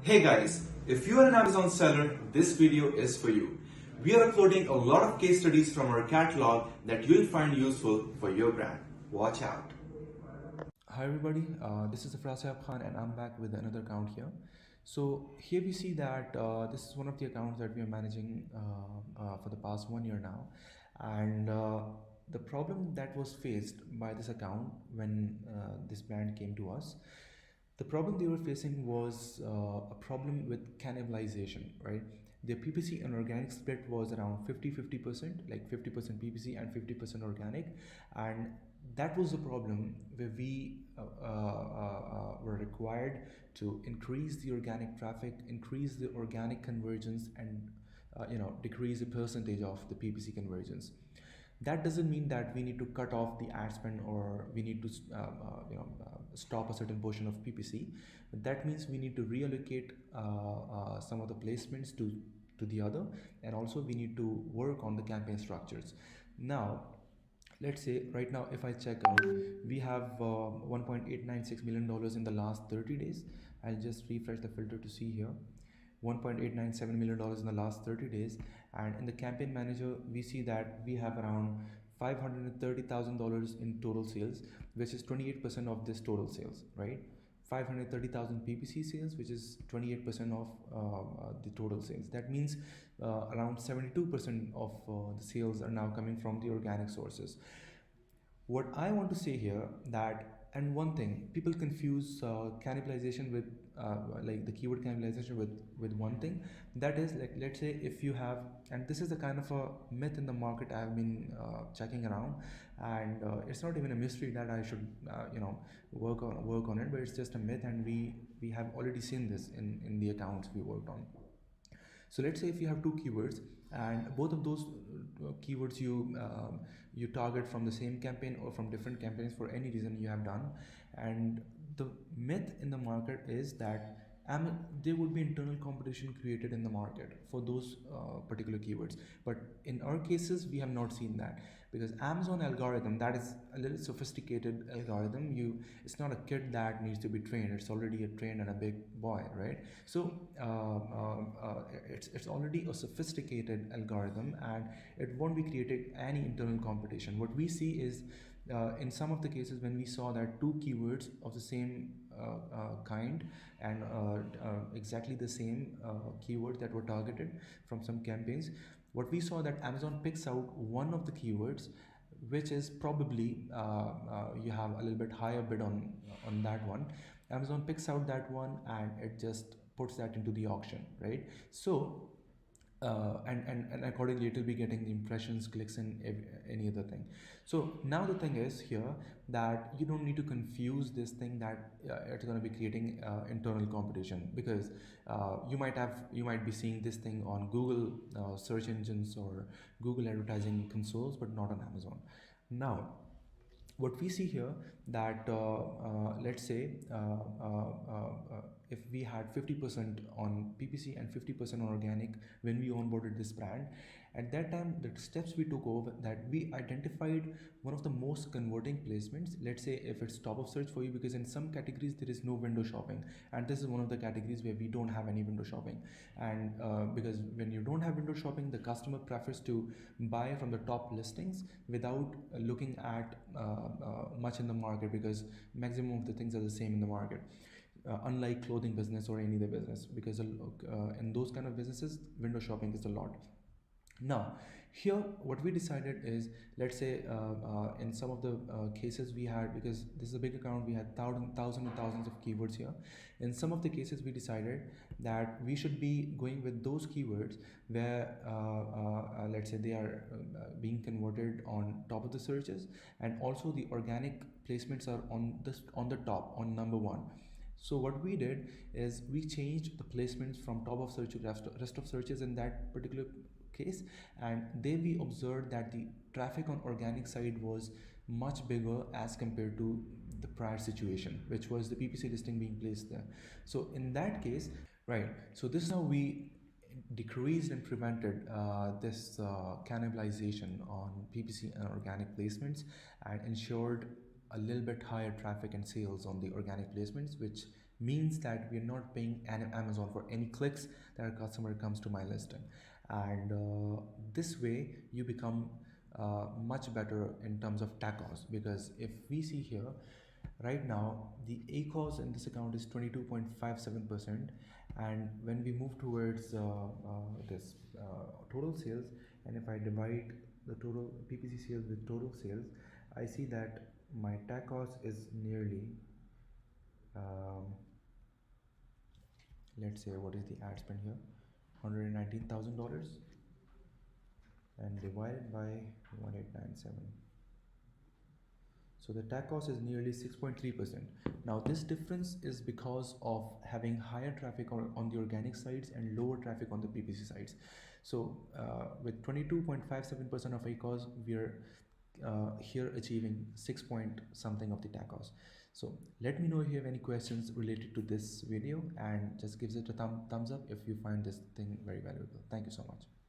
Hey guys, if you are an Amazon seller, this video is for you. We are uploading a lot of case studies from our catalog that you'll find useful for your brand. Watch out. Hi everybody, this is Afrasiab Khan and I'm back with another account here. So here we see that this is one of the accounts that we are managing for the past 1 year now. And the problem that was faced by this account when this brand came to us, the problem they were facing was a problem with cannibalization, right? Their PPC and organic split was around 50-50%, like 50% PPC and 50% organic. And that was the problem where we were required to increase the organic traffic, increase the organic conversions, and decrease the percentage of the PPC conversions. That doesn't mean that we need to cut off the ad spend or we need to stop a certain portion of PPC. But that means we need to reallocate some of the placements to the other, and also we need to work on the campaign structures. Now, let's say right now if I check out, we have $1.896 million in the last 30 days. I'll just refresh the filter to see here. $1.897 million in the last 30 days, and in the campaign manager we see that we have around $530,000 in total sales, which is 28% of this total sales, right? 530,000 PPC sales, which is 28% of the total sales. That means around 72% of the sales are now coming from the organic sources. What I want to say here that, and one thing, people confuse cannibalization with like the keyword cannibalization with one thing, that is, like, let's say if you have, and this is a kind of a myth in the market I've been checking around, and it's not even a mystery that I should work on it, but it's just a myth, and we have already seen this in the accounts we worked on. So let's say if you have two keywords, and both of those keywords you target from the same campaign or from different campaigns for any reason you have done, and the myth in the market is that there would be internal competition created in the market for those particular keywords. But in our cases, we have not seen that, because Amazon algorithm, that is a little sophisticated algorithm. It's not a kid that needs to be trained. It's already a trained and a big boy, right? So it's already a sophisticated algorithm, and it won't be creating any internal competition. What we see is in some of the cases when we saw that two keywords of the same kind and exactly the same keywords that were targeted from some campaigns, what we saw that Amazon picks out one of the keywords which is probably you have a little bit higher bid on that one. Amazon picks out that one and it just puts that into the auction, right? So and accordingly it will be getting the impressions, clicks, and any other thing. So now the thing is here that you don't need to confuse this thing that it's going to be creating internal competition, because you might be seeing this thing on Google search engines or Google advertising consoles, but not on Amazon. Now what we see here that let's say if we had 50% on PPC and 50% on organic when we onboarded this brand, at that time the steps we took over, that we identified one of the most converting placements. Let's say if it's top of search for you, because in some categories there is no window shopping, and this is one of the categories where we don't have any window shopping. And because when you don't have window shopping, the customer prefers to buy from the top listings without looking at much in the market, because maximum of the things are the same in the market, unlike clothing business or any other business, because in those kind of businesses window shopping is a lot. Now here what we decided is, let's say in some of the cases we had, because this is a big account, we had thousands and thousands of keywords here. In some of the cases we decided that we should be going with those keywords where let's say they are being converted on top of the searches, and also the organic placements are on the top, on number one. So what we did is we changed the placements from top of search to rest of searches in that particular case, and there we observed that the traffic on organic side was much bigger as compared to the prior situation, which was the PPC listing being placed there. So in that case, right, so this is how we decreased and prevented this cannibalization on PPC and organic placements, and ensured a little bit higher traffic and sales on the organic placements, which means that we're not paying Amazon for any clicks that a customer comes to my listing. And this way you become much better in terms of TACoS, because if we see here, right now the ACoS in this account is 22.57%, and when we move towards this total sales, and if I divide the total PPC sales with total sales, I see that my TACoS is nearly um, let's say, what is the ad spend here, $119,000, and divided by 1897. So the TACoS is nearly 6.3%. Now this difference is because of having higher traffic on the organic sites and lower traffic on the PPC sites. So with 22.57% of ACoS, we are here achieving 6 point something of the TACoS. So let me know if you have any questions related to this video, and just give it a thumbs up if you find this thing very valuable. Thank you so much.